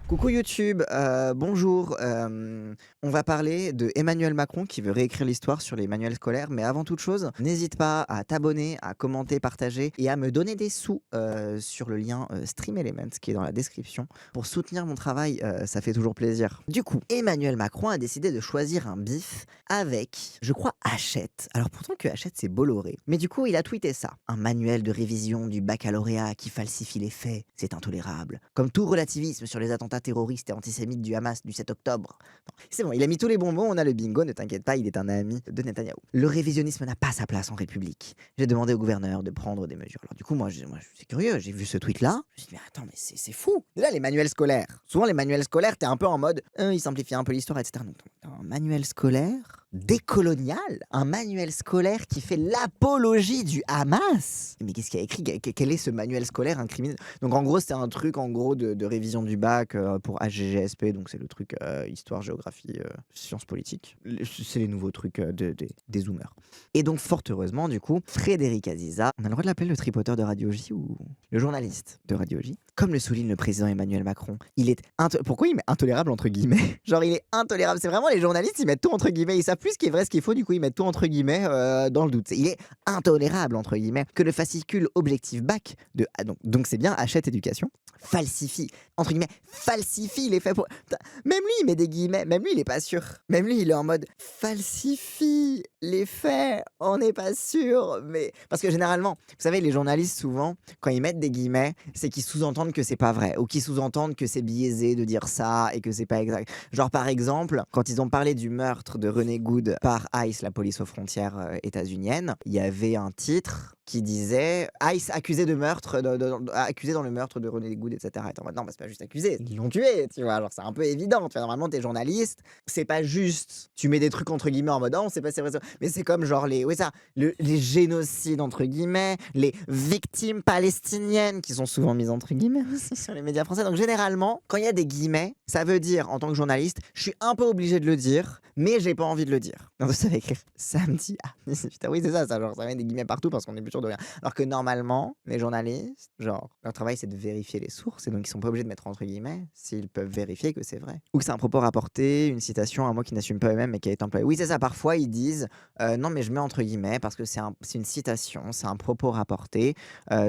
Coucou YouTube, bonjour, on va parler de Emmanuel Macron qui veut réécrire l'histoire sur les manuels scolaires, mais avant toute chose, n'hésite pas à t'abonner, à commenter, partager et à me donner des sous, sur le lien, Stream Elements qui est dans la description pour soutenir mon travail, ça fait toujours plaisir. Du coup, Emmanuel Macron a décidé de choisir un bif avec, je crois, Hachette. Alors pourtant que Hachette c'est Bolloré, mais du coup il a tweeté ça: «Un manuel de révision du baccalauréat qui falsifie les faits, c'est intolérable. Comme tout relativisme sur les attentats terroriste et antisémite du Hamas du 7 octobre.» Non, c'est bon, il a mis tous les bonbons, on a le bingo, ne t'inquiète pas, il est un ami de Netanyahou. Le révisionnisme n'a pas sa place en République. J'ai demandé au gouverneur de prendre des mesures. Alors du coup, moi, je suis curieux, j'ai vu ce tweet-là, je me suis dit, mais attends, mais c'est fou. Déjà, les manuels scolaires. Souvent, les manuels scolaires, t'es un peu en mode, ils simplifient un peu l'histoire, etc. Donc, un manuel scolaire décolonial, un manuel scolaire qui fait l'apologie du Hamas. Mais qu'est-ce qu'il y a écrit? Quel est ce manuel scolaire incriminé? Donc en gros, c'était un truc en gros de révision du bac pour HGGSP, donc c'est le truc histoire, géographie, sciences politiques. C'est les nouveaux trucs des zoomers. Et donc fort heureusement, du coup, Frédéric Aziza, on a le droit de l'appeler le tripoteur de Radio J ou le journaliste de Radio J, comme le souligne le président Emmanuel Macron, il est pourquoi il met intolérable entre guillemets? Genre il est intolérable, c'est vraiment les journalistes, ils mettent tout entre guillemets, ils savent plus ce qui est vrai, ce qui est faux, du coup ils mettent tout entre guillemets dans le doute. Il est intolérable entre guillemets que le fascicule objectif bac de donc c'est bien Hachette Éducation falsifie entre guillemets falsifie les faits pour... Putain, même lui il met des guillemets, même lui il est pas sûr, même lui il est en mode falsifie les faits, on n'est pas sûr, mais parce que généralement vous savez les journalistes souvent quand ils mettent des guillemets c'est qu'ils sous-entendent que c'est pas vrai ou qu'ils sous-entendent que c'est biaisé de dire ça et que c'est pas exact. Genre par exemple quand ils ont parlé du meurtre de René Good par ICE, la police aux frontières états-unienne, il y avait un titre qui disait ICE accusé de meurtre, accusé dans le meurtre de René Good, etc. Et maintenant, bah, c'est pas juste accusé, ils l'ont tué, tu vois. Genre, c'est un peu évident. Tu vois, normalement, t'es journaliste, c'est pas juste. Tu mets des trucs entre guillemets en mode, oh, on sait pas, c'est vrai, mais c'est comme genre les, ouais, ça, les génocides entre guillemets, les victimes palestiniennes qui sont souvent mises entre guillemets aussi sur les médias français. Donc, généralement, quand il y a des guillemets, ça veut dire, en tant que journaliste, je suis un peu obligé de le dire, mais j'ai pas envie de le dire. Donc, ça va écrire samedi. Ah, putain, oui, c'est ça, genre, ça met des guillemets partout parce qu'on est plus sûr de rien. Alors que normalement, les journalistes, genre, leur travail, c'est de vérifier les sources, et donc ils sont pas obligés de mettre entre guillemets s'ils peuvent vérifier que c'est vrai. Ou que c'est un propos rapporté, une citation, un mot qui n'assume pas eux-mêmes mais qui a été employé. Oui, c'est ça, parfois ils disent non, mais je mets entre guillemets parce que c'est une citation, c'est un propos rapporté.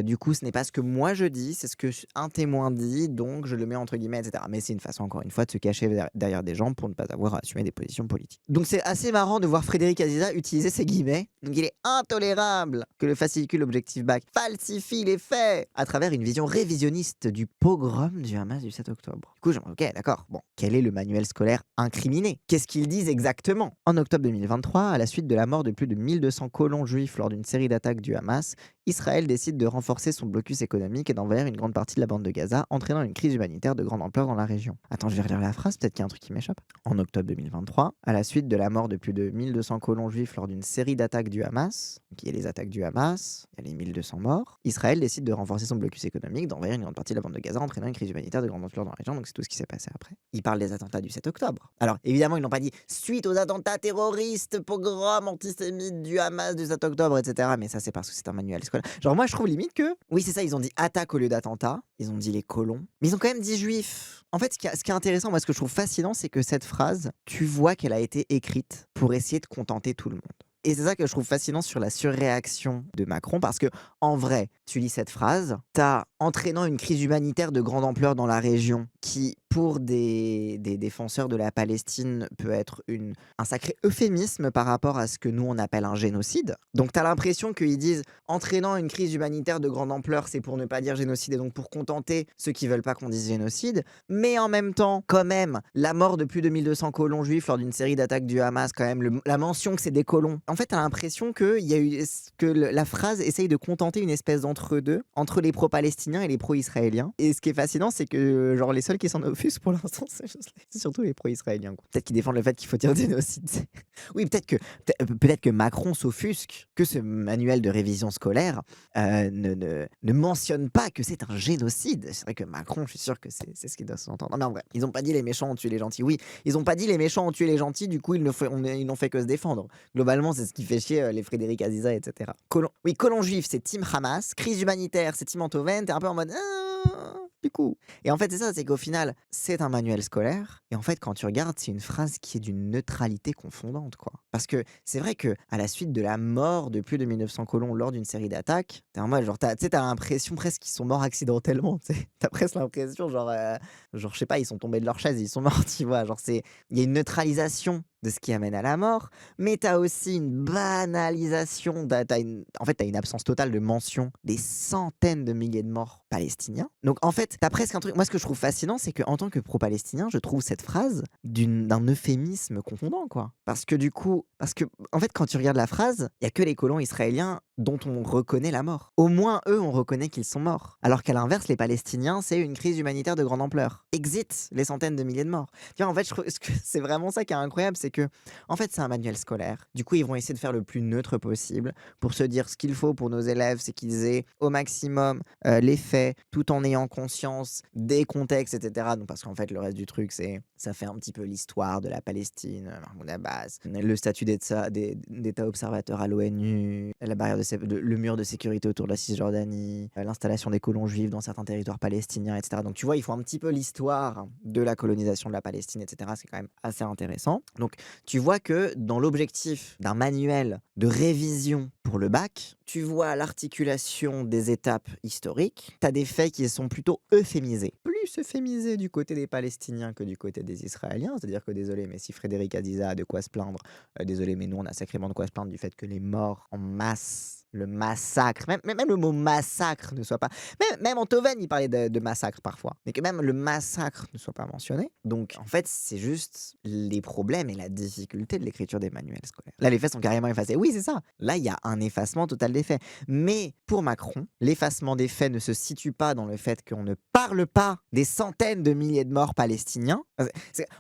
Du coup, ce n'est pas ce que moi je dis, c'est ce que un témoin dit, donc je le mets entre guillemets, etc. Mais c'est une façon, encore une fois, de se cacher derrière des gens pour ne pas avoir à assumer des positions politiques. Donc c'est assez marrant de voir Frédéric Aziza utiliser ces guillemets. Donc il est intolérable que le fascicule objectif bac falsifie les faits à travers une vision révisionniste du pogrom du Hamas du 7 octobre. Du coup, ok, d'accord. Bon, quel est le manuel scolaire incriminé? Qu'est-ce qu'ils disent exactement? En octobre 2023, à la suite de la mort de plus de 1200 colons juifs lors d'une série d'attaques du Hamas, Israël décide de renforcer son blocus économique et d'envahir une grande partie de la bande de Gaza, entraînant une crise humanitaire de grande ampleur dans la région. Attends, je vais relire la phrase, peut-être qu'il y a un truc qui m'échappe. En octobre 2023, à la suite de la mort de plus de 1200 colons juifs lors d'une série d'attaques du Hamas, donc il y a les attaques du Hamas, il y a les 1200 morts, Israël décide de renforcer son blocus économique, d'envahir une grande partie de la bande de Gaza, entraînant une crise humanitaire de grande ampleur dans la région, donc c'est tout ce qui s'est passé après. Ils parlent des attentats du 7 octobre. Alors, évidemment, ils n'ont pas dit suite aux attentats terroristes, pogroms, antisémites du Hamas du 7 octobre, etc. Mais ça, c'est parce que c'est un manuel scolaire. Genre, moi, je trouve limite que, oui, c'est ça, ils ont dit attaque au lieu d'attentat, ils ont dit les colons, mais ils ont quand même dit juifs. En fait, ce qui est intéressant, moi, ce que je trouve fascinant, c'est que cette phrase, tu vois qu'elle a été écrite pour essayer de contenter tout le monde. Et c'est ça que je trouve fascinant sur la surréaction de Macron, parce que en vrai, tu lis cette phrase, t'as entraînant une crise humanitaire de grande ampleur dans la région, qui, pour des défenseurs de la Palestine, peut être un sacré euphémisme par rapport à ce que nous, on appelle un génocide. Donc t'as l'impression qu'ils disent entraînant une crise humanitaire de grande ampleur, c'est pour ne pas dire génocide, et donc pour contenter ceux qui veulent pas qu'on dise génocide. Mais en même temps, quand même, la mort de plus de 1200 colons juifs lors d'une série d'attaques du Hamas, quand même, la mention que c'est des colons. En fait, t'as l'impression la phrase essaye de contenter une espèce d'entre-deux, entre les pro-palestiniens et les pro-israéliens. Et ce qui est fascinant, c'est que genre les seuls qui s'en offusquent pour l'instant, c'est surtout les pro-israéliens. Peut-être qu'ils défendent le fait qu'il faut dire génocide. Oui, peut-être que Macron s'offusque que ce manuel de révision scolaire ne mentionne pas que c'est un génocide. C'est vrai que Macron, je suis sûr que c'est ce qu'il doit s'entendre. Non, mais en vrai, ils n'ont pas dit les méchants ont tué les gentils. Oui, ils n'ont pas dit les méchants ont tué les gentils, du coup ils n'ont fait que se défendre. Globalement, c'est ce qui fait chier les Frédéric Aziza, etc. Colon juif, c'est Team Hamas. Crise humanitaire, c'est Team Antoven. T'es un peu en mode du coup. Et en fait, c'est ça, c'est qu'au final, c'est un manuel scolaire. Et en fait, quand tu regardes, c'est une phrase qui est d'une neutralité confondante, quoi. Parce que c'est vrai que à la suite de la mort de plus de 1900 colons lors d'une série d'attaques, t'es en mode, genre, tu sais, t'as l'impression presque qu'ils sont morts accidentellement, tu sais. Tu presque l'impression, genre, je sais pas, ils sont tombés de leur chaise, ils sont morts, tu vois. Genre, il y a une neutralisation de ce qui amène à la mort, mais tu as aussi une banalisation, en fait, tu as une absence totale de mention des centaines de milliers de morts palestiniens. Donc en fait, tu as presque un truc, moi ce que je trouve fascinant, c'est qu'en tant que pro-palestinien, je trouve cette phrase d'un euphémisme confondant, quoi. Parce que en fait, quand tu regardes la phrase, il y a que les colons israéliens dont on reconnaît la mort. Au moins, eux, on reconnaît qu'ils sont morts. Alors qu'à l'inverse, les Palestiniens, c'est une crise humanitaire de grande ampleur. Exit les centaines de milliers de morts. Tu vois, en fait, je trouve que c'est vraiment ça qui est incroyable, c'est que, en fait, c'est un manuel scolaire. Du coup, ils vont essayer de faire le plus neutre possible pour se dire ce qu'il faut pour nos élèves, c'est qu'ils aient au maximum les faits, tout en ayant conscience des contextes, etc. Donc, parce qu'en fait, le reste du truc, ça fait un petit peu l'histoire de la Palestine, Mahmoud Abbas, le statut d'État observateur à l'ONU, la barrière le mur de sécurité autour de la Cisjordanie, l'installation des colons juifs dans certains territoires palestiniens, etc. Donc tu vois, ils font un petit peu l'histoire de la colonisation de la Palestine, etc. C'est quand même assez intéressant. Donc tu vois que dans l'objectif d'un manuel de révision pour le bac, tu vois l'articulation des étapes historiques, tu as des faits qui sont plutôt euphémisés. Plus euphémisés du côté des Palestiniens que du côté des Israéliens, c'est-à-dire que désolé, mais si Frédéric Aziza a de quoi se plaindre, désolé, mais nous on a sacrément de quoi se plaindre du fait que les morts en masse, le massacre, même le mot massacre ne soit pas. Même Antoven, il parlait de massacre parfois, mais que même le massacre ne soit pas mentionné. Donc en fait, c'est juste les problèmes et la difficulté de l'écriture des manuels scolaires. Là, les faits sont carrément effacés. Oui, c'est ça. Là, il y a un effacement total des faits. Mais pour Macron, l'effacement des faits ne se situe pas dans le fait qu'on ne parle pas des centaines de milliers de morts palestiniens.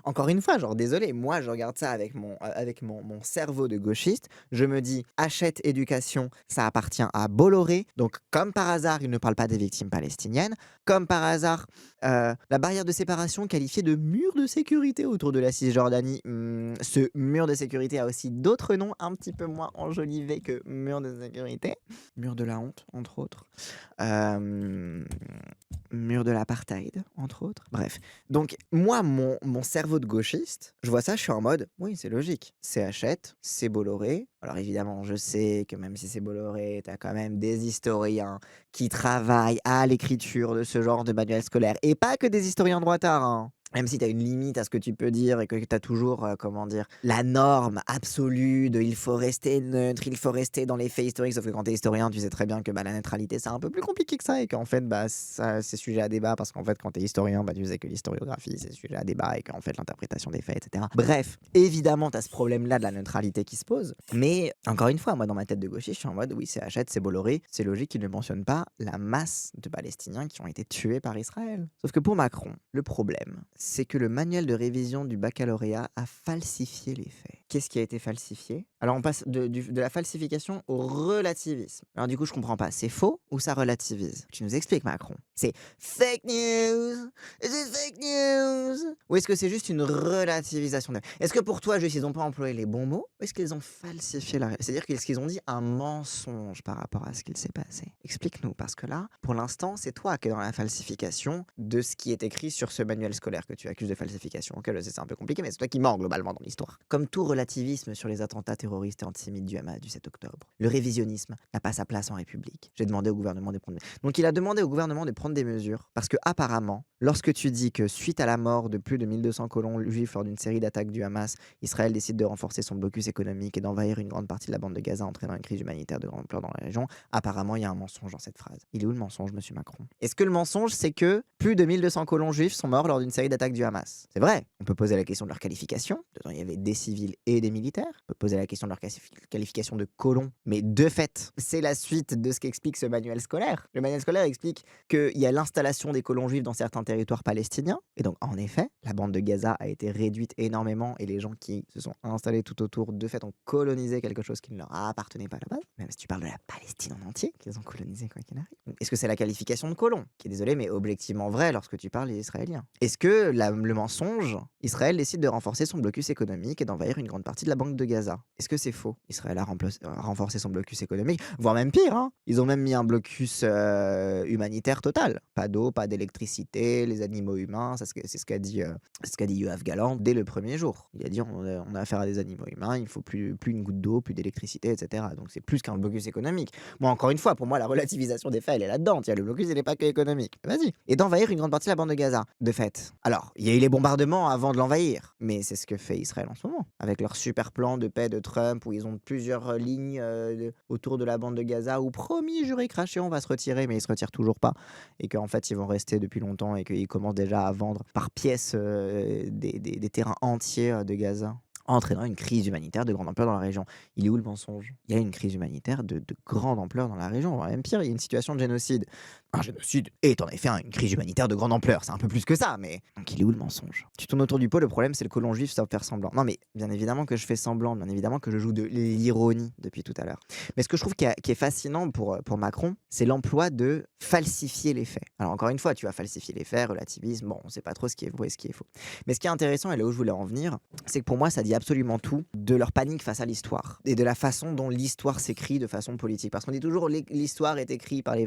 Encore une fois, genre désolé, moi je regarde ça avec mon cerveau de gauchiste, je me dis achète éducation, ça appartient à Bolloré, donc comme par hasard il ne parle pas des victimes palestiniennes, comme par hasard la barrière de séparation qualifiée de mur de sécurité autour de la Cisjordanie, ce mur de sécurité a aussi d'autres noms un petit peu moins enjolivés que mur de sécurité, mur de la honte entre autres, mur de l'apartheid entre autres, bref. Donc moi, mon cerveau de gauchiste, je vois ça, je suis en mode, oui, c'est logique. C'est Hachette, c'est Bolloré. Alors évidemment, je sais que même si c'est Bolloré, tu as quand même des historiens qui travaillent à l'écriture de ce genre de manuel scolaire. Et pas que des historiens droitards, hein. Même si tu as une limite à ce que tu peux dire et que tu as toujours, comment dire, la norme absolue de il faut rester neutre, il faut rester dans les faits historiques. Sauf que quand tu es historien, tu sais très bien que la neutralité, c'est un peu plus compliqué que ça et qu'en fait, c'est sujet à débat parce qu'en fait, quand tu es historien, tu sais que l'historiographie, c'est sujet à débat et qu'en fait, l'interprétation des faits, etc. Bref, évidemment, tu as ce problème-là de la neutralité qui se pose. Mais encore une fois, moi, dans ma tête de gauchiste, je suis en mode oui, c'est Hachette, c'est Bolloré. C'est logique qu'ils ne mentionnent pas la masse de Palestiniens qui ont été tués par Israël. Sauf que pour Macron, le problème, c'est que le manuel de révision du baccalauréat a falsifié les faits. Qu'est-ce qui a été falsifié? Alors on passe de la falsification au relativisme. Alors du coup je comprends pas, c'est faux ou ça relativise? Tu nous expliques Macron. C'est fake news, c'est fake news. Ou est-ce que c'est juste une relativisation Est-ce que pour toi juste ils n'ont pas employé les bons mots ou est-ce qu'ils ont falsifié la réalité? C'est-à-dire qu'ils ont dit un mensonge par rapport à ce qu'il s'est passé? Explique-nous parce que là, pour l'instant, c'est toi qui es dans la falsification de ce qui est écrit sur ce manuel scolaire que tu accuses de falsification. Ok, je sais, c'est un peu compliqué, mais c'est toi qui mens globalement dans l'histoire. Comme tout relativisme sur les attentats terroristes et antisémites du Hamas du 7 octobre, le révisionnisme n'a pas sa place en République. J'ai demandé au gouvernement de prendre Donc il a demandé au gouvernement de prendre des mesures parce que apparemment, lorsque tu dis que suite à la mort de plus de 1200 colons juifs lors d'une série d'attaques du Hamas, Israël décide de renforcer son blocus économique et d'envahir une grande partie de la bande de Gaza, entraînant une crise humanitaire de grande ampleur dans la région, apparemment il y a un mensonge dans cette phrase. Il est où le mensonge, monsieur Macron? Est-ce que le mensonge, c'est que plus de 1200 colons juifs sont morts lors d'une série d'attaques du Hamas? C'est vrai, on peut poser la question de leur qualification. Dedans, il y avait des civils et des militaires. On peut poser la question de leur qualification de colons. Mais de fait, c'est la suite de ce qu'explique ce manuel scolaire. Le manuel scolaire explique qu'il y a l'installation des colons juifs dans certains territoires palestiniens. Et donc, en effet, la bande de Gaza a été réduite énormément et les gens qui se sont installés tout autour, de fait, ont colonisé quelque chose qui ne leur appartenait pas à la base. Même si tu parles de la Palestine en entier, qu'ils ont colonisé quoi qu'il arrive. Est-ce que c'est la qualification de colon qui est, désolé, mais objectivement vrai lorsque tu parles des Israéliens? Est-ce que le mensonge, Israël décide de renforcer son blocus économique et d'envahir une grande partie de la bande de Gaza. Est-ce que c'est faux? Israël a renforcé son blocus économique, voire même pire, hein. Ils ont même mis un blocus humanitaire total. Pas d'eau, pas d'électricité, les animaux humains, c'est ce qu'a dit Yoav Gallant dès le premier jour. Il a dit on a affaire à des animaux humains, il faut plus une goutte d'eau, plus d'électricité, etc. Donc c'est plus qu'un blocus économique. Moi, encore une fois, pour moi, la relativisation des faits, elle est là-dedans. Tiens, le blocus, il n'est pas que économique. Vas-y. Et d'envahir une grande partie de la bande de Gaza, de fait. Alors, il y a eu les bombardements avant de l'envahir, mais c'est ce que fait Israël en ce moment, avec leur super plan de paix de Trump, où ils ont plusieurs lignes autour de la bande de Gaza, où promis, juré, craché, on va se retirer, mais ils se retirent toujours pas. Et qu'en fait, ils vont rester depuis longtemps et qu'ils commencent déjà à vendre par pièces des terrains entiers de Gaza, entraînant une crise humanitaire de grande ampleur dans la région. Il est où le mensonge? Il y a une crise humanitaire de grande ampleur dans la région, voire même pire, il y a une situation de génocide. Un génocide est en effet une crise humanitaire de grande ampleur, c'est un peu plus que ça, mais donc il est où le mensonge? Tu tournes autour du pot, le problème c'est le colon juif, ça faire semblant. Non mais bien évidemment que je fais semblant, bien évidemment que je joue de l'ironie depuis tout à l'heure. Mais ce que je trouve qui est fascinant pour Macron, c'est l'emploi de falsifier les faits. Alors encore une fois, tu vas falsifier les faits, relativisme, bon, on sait pas trop ce qui est vrai et ce qui est faux. Mais ce qui est intéressant, et là où je voulais en venir, c'est que pour moi ça dit absolument tout de leur panique face à l'histoire et de la façon dont l'histoire s'écrit de façon politique. Parce qu'on dit toujours l'histoire est écrite par les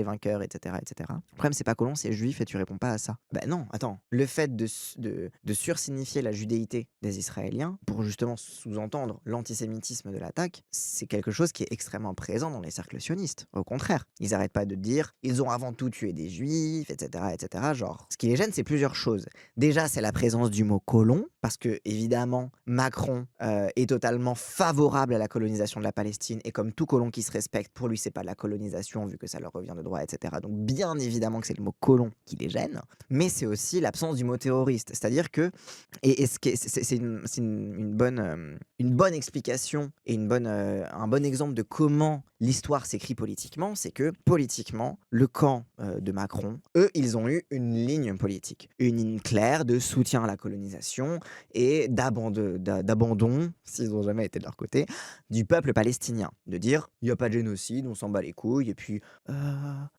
vainqueurs, etc., etc. Le problème, c'est pas colon, c'est juif et tu réponds pas à ça. Ben non, attends. Le fait de sursignifier la judéité des Israéliens pour justement sous-entendre l'antisémitisme de l'attaque, c'est quelque chose qui est extrêmement présent dans les cercles sionistes. Au contraire, ils arrêtent pas de dire ils ont avant tout tué des juifs, etc., etc. Genre, ce qui les gêne, c'est plusieurs choses. Déjà, c'est la présence du mot colon, parce que évidemment, Macron est totalement favorable à la colonisation de la Palestine, et comme tout colon qui se respecte, pour lui, c'est pas de la colonisation vu que ça leur revient de droit, etc. Donc bien évidemment que c'est le mot colon qui les gêne, mais c'est aussi l'absence du mot terroriste. C'est-à-dire que, et c'est une bonne explication et un bon exemple de comment l'histoire s'écrit politiquement, c'est que politiquement, le camp de Macron, eux, ils ont eu une ligne politique, une ligne claire de soutien à la colonisation et d'abandon, s'ils n'ont jamais été de leur côté, du peuple palestinien. De dire, il n'y a pas de génocide, on s'en bat les couilles, et puis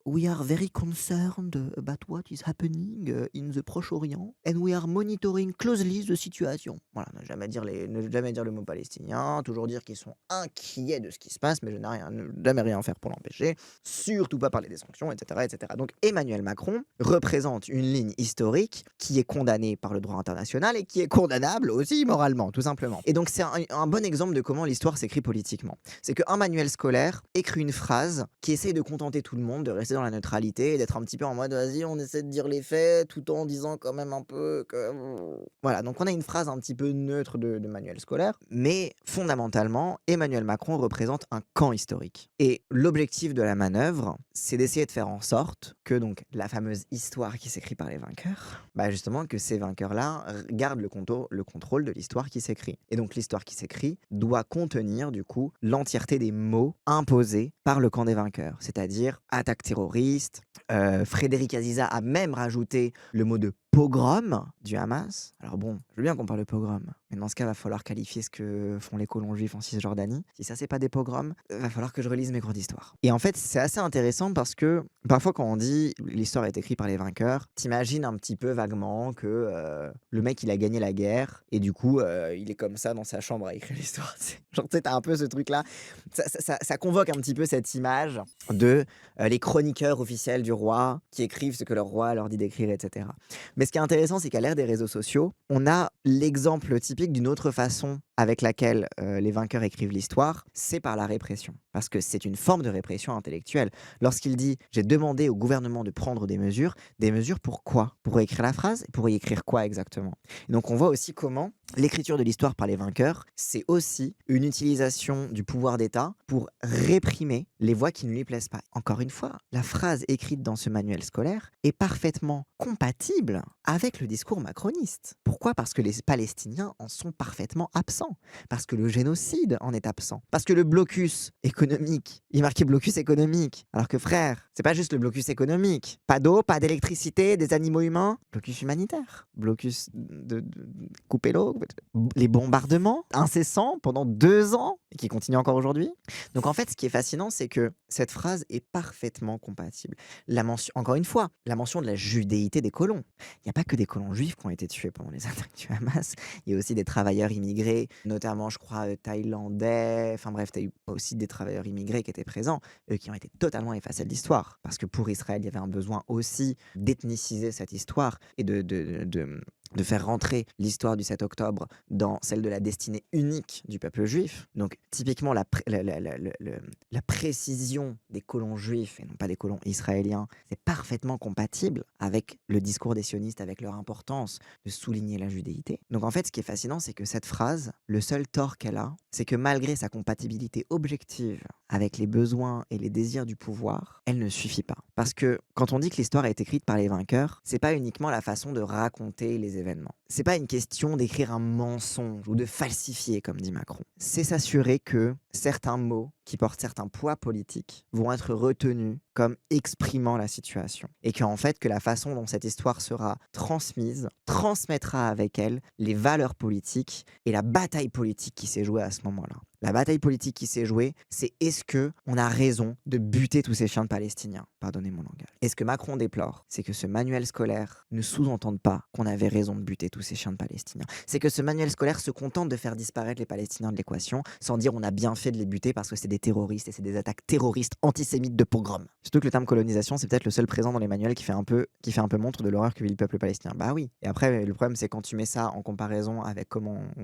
we are very concerned about what is happening in the Proche-Orient, and we are monitoring closely the situation. Voilà, ne jamais dire le mot palestinien, toujours dire qu'ils sont inquiets de ce qui se passe, mais ne jamais rien faire pour l'empêcher, surtout pas parler des sanctions, etc., etc. Donc Emmanuel Macron représente une ligne historique qui est condamnée par le droit international et qui est condamnable aussi moralement, tout simplement. Et donc c'est un bon exemple de comment l'histoire s'écrit politiquement. C'est qu'un manuel scolaire écrit une phrase qui essaye de contenter tout le monde, de rester dans la neutralité et d'être un petit peu en mode vas-y, on essaie de dire les faits tout en disant quand même un peu que... Voilà, donc on a une phrase un petit peu neutre de manuel scolaire, mais fondamentalement, Emmanuel Macron représente un camp historique. Et l'objectif de la manœuvre, c'est d'essayer de faire en sorte que donc la fameuse histoire qui s'écrit par les vainqueurs, bah justement que ces vainqueurs-là gardent le contrôle de l'histoire qui s'écrit. Et donc l'histoire qui s'écrit doit contenir du coup l'entièreté des mots imposés par le camp des vainqueurs, c'est-à-dire attaque terroriste. Frédéric Aziza a même rajouté le mot de pogrom du Hamas. Alors bon, je veux bien qu'on parle de pogrom, mais dans ce cas, il va falloir qualifier ce que font les colons juifs en Cisjordanie. Si ça, c'est pas des pogroms, il va falloir que je relise mes cours d'histoire. Et en fait, c'est assez intéressant parce que parfois, quand on dit l'histoire est écrite par les vainqueurs, t'imagines un petit peu vaguement que le mec, il a gagné la guerre et du coup, il est comme ça dans sa chambre à écrire l'histoire. Genre, tu sais, t'as un peu ce truc-là. Ça convoque un petit peu cette image de les chroniqueurs officiels du roi qui écrivent ce que leur roi leur dit d'écrire, etc. Mais ce qui est intéressant, c'est qu'à l'ère des réseaux sociaux, on a l'exemple typique d'une autre façon avec laquelle les vainqueurs écrivent l'histoire, c'est par la répression. Parce que c'est une forme de répression intellectuelle. Lorsqu'il dit « j'ai demandé au gouvernement de prendre des mesures pour quoi? Pour écrire la phrase? Pour y écrire quoi exactement ?» Et donc on voit aussi comment l'écriture de l'histoire par les vainqueurs, c'est aussi une utilisation du pouvoir d'État pour réprimer les voix qui ne lui plaisent pas. Encore une fois, la phrase écrite dans ce manuel scolaire est parfaitement compatible avec le discours macroniste. Pourquoi? Parce que les Palestiniens en sont parfaitement absents. Parce que le génocide en est absent. Parce que le blocus économique, il est marqué blocus économique. Alors que frère, c'est pas juste le blocus économique. Pas d'eau, pas d'électricité, des animaux humains. Blocus humanitaire. Blocus de couper l'eau. Les bombardements incessants pendant 2 ans et qui continuent encore aujourd'hui. Donc en fait, ce qui est fascinant, c'est que cette phrase est parfaitement compatible. Encore une fois, la mention de la judéité des colons. il y a pas que des colons juifs qui ont été tués pendant les attaques du Hamas. Il y a aussi des travailleurs immigrés, notamment, je crois, thaïlandais. Enfin bref, tu as eu aussi des travailleurs immigrés qui étaient présents, eux qui ont été totalement effacés de l'histoire. Parce que pour Israël, il y avait un besoin aussi d'ethniciser cette histoire et de faire rentrer l'histoire du 7 octobre dans celle de la destinée unique du peuple juif. Donc, typiquement, la précision des colons juifs et non pas des colons israéliens, c'est parfaitement compatible avec le discours des sionistes, avec leur importance de souligner la judéité. Donc, en fait, ce qui est fascinant, c'est que cette phrase, le seul tort qu'elle a, c'est que malgré sa compatibilité objective avec les besoins et les désirs du pouvoir, elle ne suffit pas. Parce que quand on dit que l'histoire est écrite par les vainqueurs, c'est pas uniquement la façon de raconter les événements. C'est pas une question d'écrire un mensonge ou de falsifier, comme dit Macron. C'est s'assurer que certains mots qui portent certains poids politiques vont être retenus comme exprimant la situation. Et qu'en fait, que la façon dont cette histoire sera transmise transmettra avec elle les valeurs politiques et la bataille politique qui s'est jouée à ce moment-là. La bataille politique qui s'est jouée, c'est est-ce que on a raison de buter tous ces chiens de Palestiniens? Pardonnez mon langage. Et ce que Macron déplore, c'est que ce manuel scolaire ne sous-entende pas qu'on avait raison de buter tous ces chiens de Palestiniens. C'est que ce manuel scolaire se contente de faire disparaître les Palestiniens de l'équation, sans dire on a bien fait de les buter parce que c'est des terroristes et c'est des attaques terroristes antisémites de pogrom. Surtout que le terme colonisation, c'est peut-être le seul présent dans les manuels qui fait un peu montre de l'horreur que vit le peuple palestinien. Bah oui. Et après, le problème, c'est quand tu mets ça en comparaison avec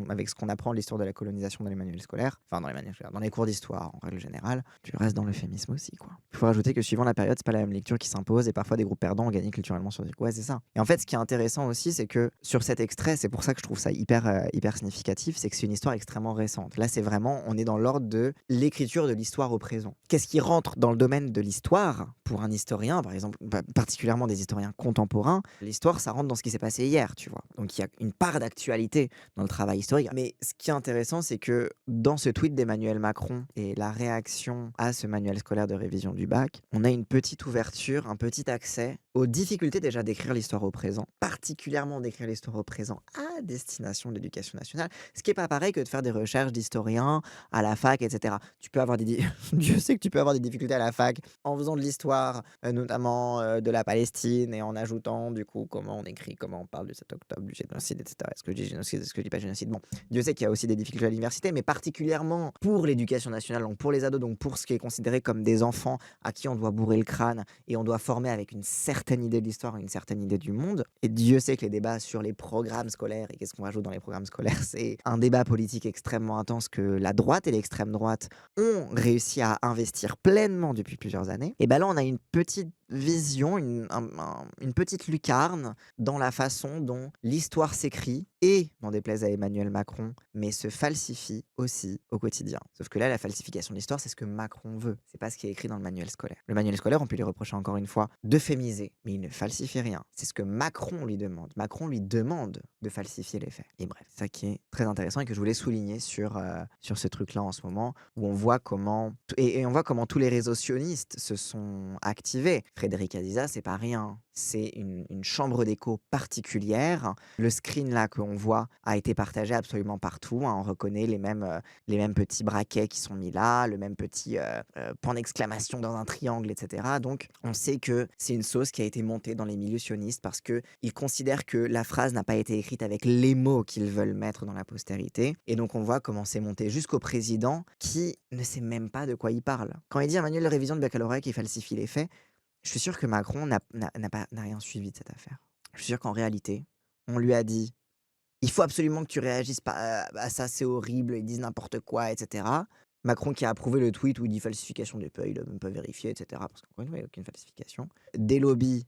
avec ce qu'on apprend de l'histoire de la colonisation dans les manuels scolaires, enfin dans les manuels scolaires, dans les cours d'histoire en règle générale, tu restes dans l'euphémisme aussi, quoi. Il faut rajouter que suivant la période, c'est pas la même lecture qui s'impose et parfois des groupes perdants ont gagné culturellement sur. Ouais, c'est ça. Et en fait, ce qui est intéressant aussi, c'est que sur cet extrait, c'est pour ça que je trouve ça hyper significatif, c'est que c'est une histoire extrêmement récente. Là, c'est vraiment, on est dans l'ordre de l'écriture de l'histoire au présent. Qu'est-ce qui rentre dans le domaine de l'histoire pour un historien, par exemple, particulièrement des historiens contemporains? L'histoire, ça rentre dans ce qui s'est passé hier, tu vois. Donc il y a une part d'actualité dans le travail historique. Mais ce qui est intéressant, c'est que dans ce tweet d'Emmanuel Macron et la réaction à ce manuel scolaire de révision du bac, on a une petite ouverture, un petit accès aux difficultés déjà d'écrire l'histoire au présent, particulièrement d'écrire l'histoire au présent à destination de l'éducation nationale, ce qui n'est pas pareil que de faire des recherches d'historiens à la fac, etc. Tu peux avoir Dieu sait que tu peux avoir des difficultés à la fac en faisant de l'histoire, notamment de la Palestine, et en ajoutant du coup comment on écrit, comment on parle du 7 octobre, du génocide, etc. Est-ce que je dis génocide, est-ce que je dis pas génocide? Bon, Dieu sait qu'il y a aussi des difficultés à l'université, mais particulièrement pour l'éducation nationale, donc pour les ados, donc pour ce qui est considéré comme des enfants à qui on doit bourrer le crâne et on doit former avec une certaine idée de l'histoire, une certaine idée du monde. Et Dieu sait que les débats sur les programmes scolaires et qu'est-ce qu'on rajoute dans les programmes scolaires, c'est un débat politique extrêmement intense que la droite et l'extrême droite ont réussi à investir pleinement depuis plusieurs années. Et ben là, on a une petite vision, une petite lucarne dans la façon dont l'histoire s'écrit et, n'en déplaise à Emmanuel Macron, mais se falsifie aussi au quotidien. Sauf que là, la falsification de l'histoire, c'est ce que Macron veut. C'est pas ce qui est écrit dans le manuel scolaire. Le manuel scolaire, on peut lui reprocher encore une fois d'euphémiser, mais il ne falsifie rien. C'est ce que Macron lui demande. Macron lui demande de falsifier les faits. Et bref, c'est ça qui est très intéressant et que je voulais souligner sur ce truc-là en ce moment, où on voit comment, et on voit comment tous les réseaux sionistes se sont activés. Frédéric Aziza, c'est pas rien. C'est une chambre d'écho particulière. Le screen là qu'on voit a été partagé absolument partout, hein. On reconnaît les mêmes petits braquets qui sont mis là, le même petit point d'exclamation dans un triangle, etc. Donc on sait que c'est une sauce qui a été montée dans les milieux sionistes parce qu'ils considèrent que la phrase n'a pas été écrite avec les mots qu'ils veulent mettre dans la postérité. Et donc on voit comment c'est monté jusqu'au président qui ne sait même pas de quoi il parle. Quand il dit un manuel de révision de baccalauréat qui falsifie les faits, je suis sûr que Macron n'a rien suivi de cette affaire. Je suis sûr qu'en réalité, on lui a dit il faut absolument que tu réagisses pas à ça, c'est horrible, ils disent n'importe quoi, etc. Macron qui a approuvé le tweet où il dit falsification des feuilles, il n'a même pas vérifié, etc. Parce qu'encore une fois, il n'y a aucune falsification. Des lobbies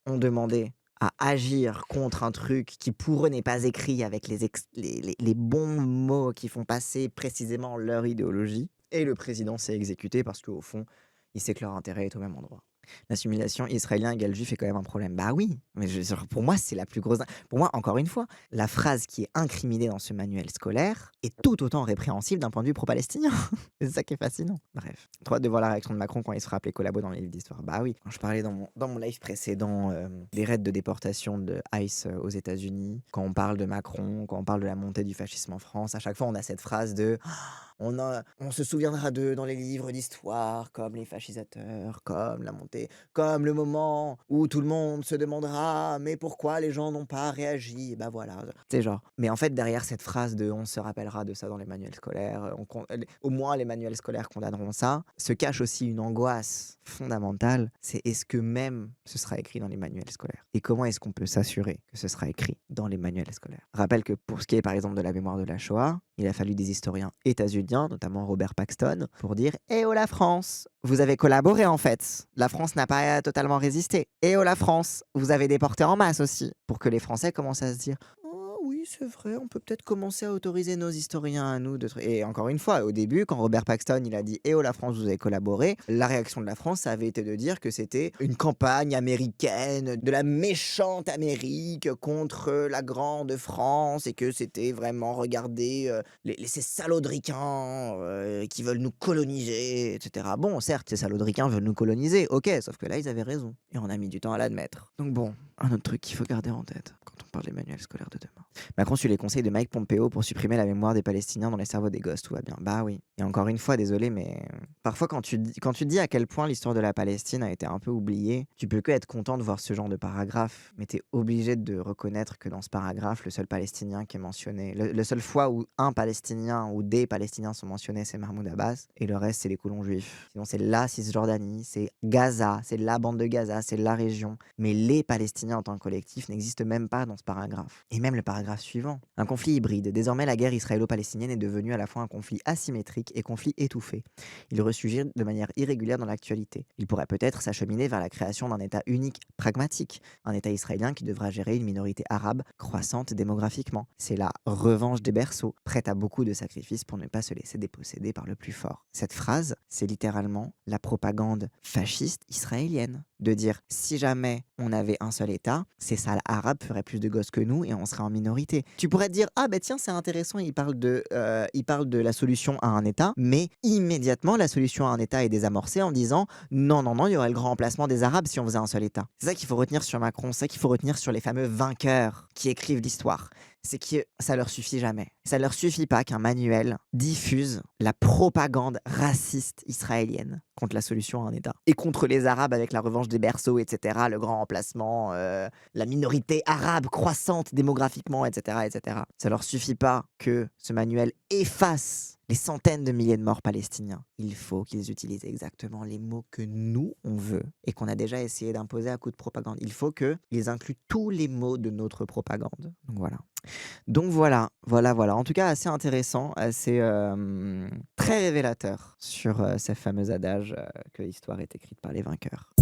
ont demandé à agir contre un truc qui pour eux n'est pas écrit avec les bons mots qui font passer précisément leur idéologie. Et le président s'est exécuté parce qu'au fond, il sait que leur intérêt est au même endroit. L'assimilation israélien égale juif est quand même un problème. Bah oui, mais pour moi, c'est la plus grosse. Pour moi, encore une fois, la phrase qui est incriminée dans ce manuel scolaire est tout autant répréhensible d'un point de vue pro-palestinien. C'est ça qui est fascinant. Bref, trop hâte de voir la réaction de Macron quand il sera appelé collabo dans les livres d'histoire. Bah oui, quand je parlais dans mon live précédent des raids de déportation de ICE aux États-Unis, quand on parle de Macron, quand on parle de la montée du fascisme en France, à chaque fois, on a cette phrase de on se souviendra d'eux dans les livres d'histoire, comme les fascisateurs, comme la montée c'est comme le moment où tout le monde se demandera: «Mais pourquoi les gens n'ont pas réagi?» Et bah, voilà, tu sais, genre mais en fait, derrière cette phrase de: «On se rappellera de ça dans les manuels scolaires, on con» au moins les manuels scolaires condamneront ça, se cache aussi une angoisse fondamentale, c'est est-ce que même ce sera écrit dans les manuels scolaires? Et comment est-ce qu'on peut s'assurer que ce sera écrit dans les manuels scolaires? Rappelle que pour ce qui est, par exemple, de la mémoire de la Shoah, il a fallu des historiens états-uniens, notamment Robert Paxton, pour dire: «Eh oh la France, vous avez collaboré en fait. La France n'a pas totalement résisté. Eh oh la France, vous avez déporté en masse aussi». Pour que les Français commencent à se dire: «Oh oui, c'est vrai, on peut peut-être commencer à autoriser nos historiens à nous de tr» et encore une fois, au début, quand Robert Paxton, il a dit: «Eh oh la France, vous avez collaboré», la réaction de la France, ça avait été de dire que c'était une campagne américaine, de la méchante Amérique contre la grande France et que c'était vraiment, regardez, ces salauds de ricains qui veulent nous coloniser, et cetera. Bon, certes, ces salauds de ricains veulent nous coloniser, OK, sauf que là, ils avaient raison et on a mis du temps à l'admettre. Donc bon, un autre truc qu'il faut garder en tête quand on parle des manuels scolaires de demain. Macron suit les conseils de Mike Pompeo pour supprimer la mémoire des Palestiniens dans les cerveaux des gosses, tout va bien. Bah oui. Et encore une fois, désolé, mais parfois quand tu dis à quel point l'histoire de la Palestine a été un peu oubliée, tu peux que être content de voir ce genre de paragraphe, mais t'es obligé de reconnaître que dans ce paragraphe, le seul Palestinien qui est mentionné, le seule fois où un Palestinien ou des Palestiniens sont mentionnés, c'est Mahmoud Abbas, et le reste, c'est les colons juifs. Sinon, c'est la Cisjordanie, c'est Gaza, c'est la bande de Gaza, c'est la région. Mais les Palestiniens en tant que collectif n'existent même pas dans ce paragraphe. Et même le paragraphe suivant. Un conflit hybride. Désormais, la guerre israélo-palestinienne est devenue à la fois un conflit asymétrique et conflit étouffé. Il ressurgit de manière irrégulière dans l'actualité. Il pourrait peut-être s'acheminer vers la création d'un État unique pragmatique, un État israélien qui devra gérer une minorité arabe croissante démographiquement. C'est la revanche des berceaux, prête à beaucoup de sacrifices pour ne pas se laisser déposséder par le plus fort. Cette phrase, c'est littéralement la propagande fasciste israélienne. De dire, si jamais on avait un seul État, ces salles arabes feraient plus de gosses que nous et on serait en minorité. Tu pourrais te dire, ah ben tiens, c'est intéressant, il parle de la solution à un État, mais immédiatement, la solution à un État est désamorcée en disant, non, non, non, il y aurait le grand remplacement des Arabes si on faisait un seul État. C'est ça qu'il faut retenir sur Macron, c'est ça qu'il faut retenir sur les fameux vainqueurs qui écrivent l'histoire. C'est que ça leur suffit jamais. Ça leur suffit pas qu'un manuel diffuse la propagande raciste israélienne contre la solution à un État. Et contre les Arabes avec la revanche des berceaux, etc., le grand remplacement, la minorité arabe croissante démographiquement, etc., etc. Ça leur suffit pas que ce manuel efface les centaines de milliers de morts palestiniens. Il faut qu'ils utilisent exactement les mots que nous, on veut et qu'on a déjà essayé d'imposer à coup de propagande. Il faut qu'ils incluent tous les mots de notre propagande. Donc voilà. En tout cas, assez intéressant, assez très révélateur sur ces fameux adages que l'histoire est écrite par les vainqueurs.